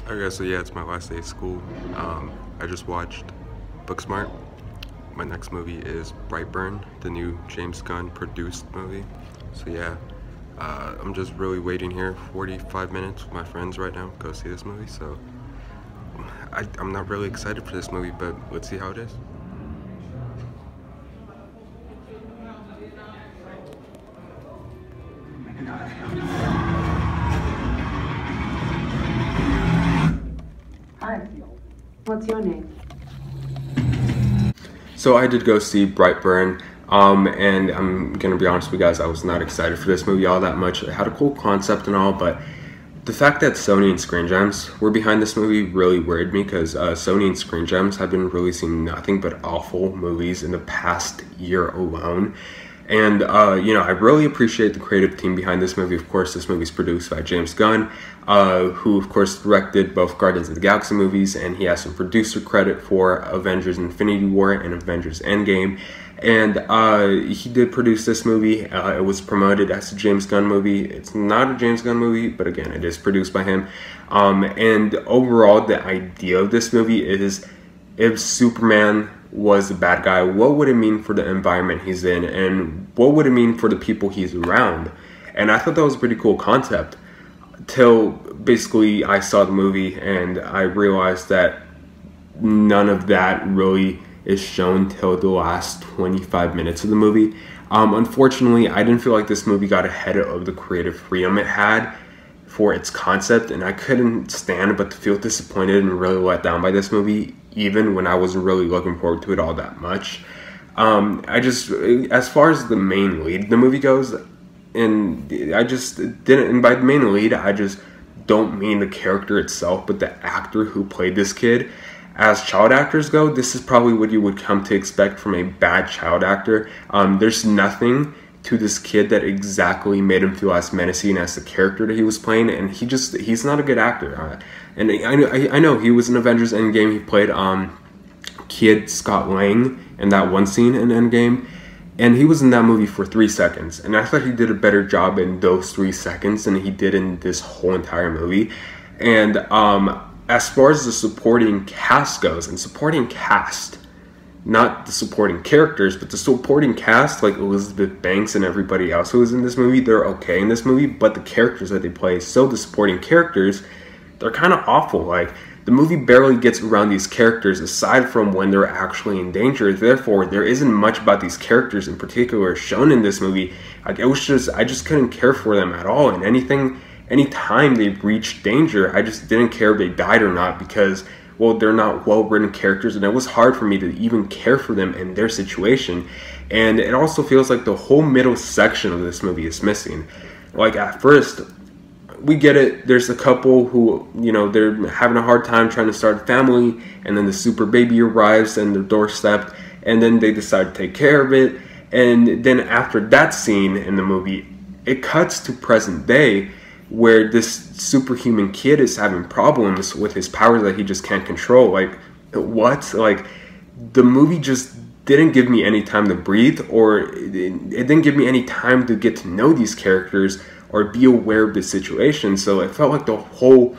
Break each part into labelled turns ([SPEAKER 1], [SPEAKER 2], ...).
[SPEAKER 1] Okay, so yeah, it's my last day of school. I just watched Booksmart. My next movie is Brightburn, the new James Gunn produced movie. So yeah, I'm just really waiting here 45 minutes with my friends right now to go see this movie. So I'm not really excited for this movie, but let's see how it is.
[SPEAKER 2] Hi. What's your name?
[SPEAKER 1] So I did go see Brightburn, and I'm gonna be honest with you guys, I was not excited for this movie all that much. It had a cool concept and all, but the fact that Sony and Screen Gems were behind this movie really worried me because Sony and Screen Gems have been releasing nothing but awful movies in the past year alone. And, I really appreciate the creative team behind this movie. Of course, this movie is produced by James Gunn, who, of course, directed both Guardians of the Galaxy movies, and he has some producer credit for Avengers Infinity War and Avengers Endgame. And he did produce this movie. It was promoted as a James Gunn movie. It's not a James Gunn movie, but again, it is produced by him. And overall, the idea of this movie is if Superman was the bad guy, what would it mean for the environment he's in, and what would it mean for the people he's around? And I thought that was a pretty cool concept till basically I saw the movie and I realized that none of that really is shown till the last 25 minutes of the movie. Unfortunately, I didn't feel like this movie got ahead of the creative freedom it had for its concept, and I couldn't stand but to feel disappointed and really let down by this movie, even when I wasn't really looking forward to it all that much. As far as the main lead the movie goes, and by the main lead, I just don't mean the character itself, but the actor who played this kid. As child actors go, this is probably what you would come to expect from a bad child actor. There's nothing to this kid that exactly made him feel as menacing as the character that he was playing, and he's not a good actor. And I know he was in Avengers Endgame. He played Kid Scott Lang in that one scene in Endgame, and he was in that movie for 3 seconds, and I thought he did a better job in those 3 seconds than he did in this whole entire movie. And as far as the supporting cast goes, and supporting cast, not the supporting characters, but the supporting cast, like Elizabeth Banks and everybody else who was in this movie, they're okay in this movie, but the characters that they play, so the supporting characters, they're kind of awful. Like, the movie barely gets around these characters aside from when they're actually in danger. Therefore, there isn't much about these characters in particular shown in this movie. Like, I just couldn't care for them at all. And anytime they reached danger, I just didn't care if they died or not because, well, they're not well-written characters, and it was hard for me to even care for them in their situation. And it also feels like the whole middle section of this movie is missing. Like, at first, we get it, there's a couple who, they're having a hard time trying to start a family, and then the super baby arrives on their doorstep, and then they decide to take care of it. And then after that scene in the movie, it cuts to present day, where this superhuman kid is having problems with his powers that he just can't control. Like, what? Like, the movie just didn't give me any time to breathe, or it didn't give me any time to get to know these characters or be aware of the situation. So it felt like the whole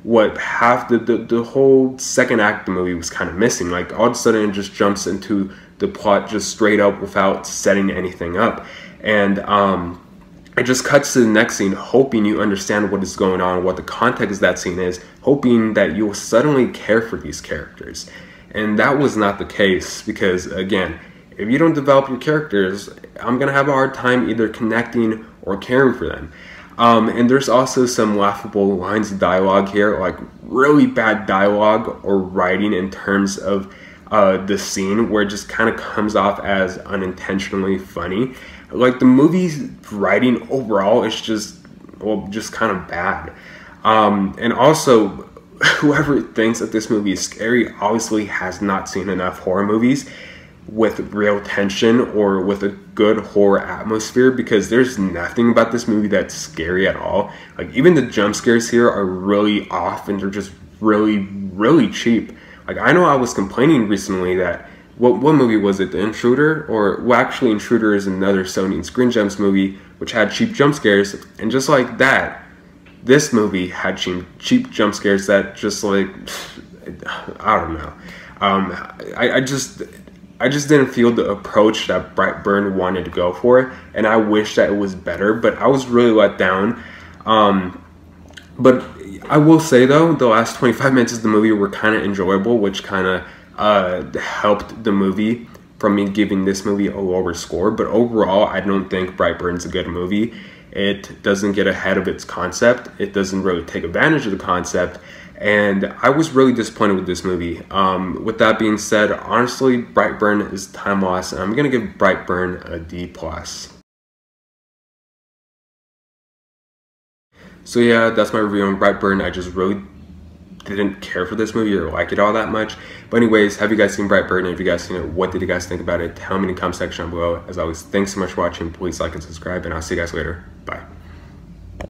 [SPEAKER 1] the whole second act of the movie was kind of missing. Like, all of a sudden it just jumps into the plot just straight up without setting anything up. And it just cuts to the next scene, hoping you understand what is going on, what the context of that scene is, hoping that you'll suddenly care for these characters. And that was not the case because, again, if you don't develop your characters, I'm going to have a hard time either connecting or caring for them. And there's also some laughable lines of dialogue here, like really bad dialogue or writing in terms of the scene where it just kind of comes off as unintentionally funny. Like, the movie's writing overall is just kind of bad. And also, whoever thinks that this movie is scary obviously has not seen enough horror movies with real tension or with a good horror atmosphere, because there's nothing about this movie that's scary at all. Like, even the jump scares here are really off, and they're just really, really cheap. Like, I know I was complaining recently that, what movie was it? The Intruder? Actually, Intruder is another Sony and Screen Gems movie, which had cheap jump scares, and just like that, this movie had cheap jump scares that just like, I don't know. I just didn't feel the approach that Brightburn wanted to go for, and I wish that it was better, but I was really let down. But I will say though, the last 25 minutes of the movie were kind of enjoyable, which kind of helped the movie from me giving this movie a lower score. But overall, I don't think Brightburn's a good movie. It doesn't get ahead of its concept. It doesn't really take advantage of the concept. And I was really disappointed with this movie. With that being said, honestly, Brightburn is time lost, and I'm going to give Brightburn a D+. So yeah, that's my review on Brightburn. I just really didn't care for this movie or like it all that much. But anyways, have you guys seen Brightburn? And if you guys seen it, what did you guys think about it? Tell me in the comment section down below. As always, thanks so much for watching. Please like and subscribe, and I'll see you guys later. Bye.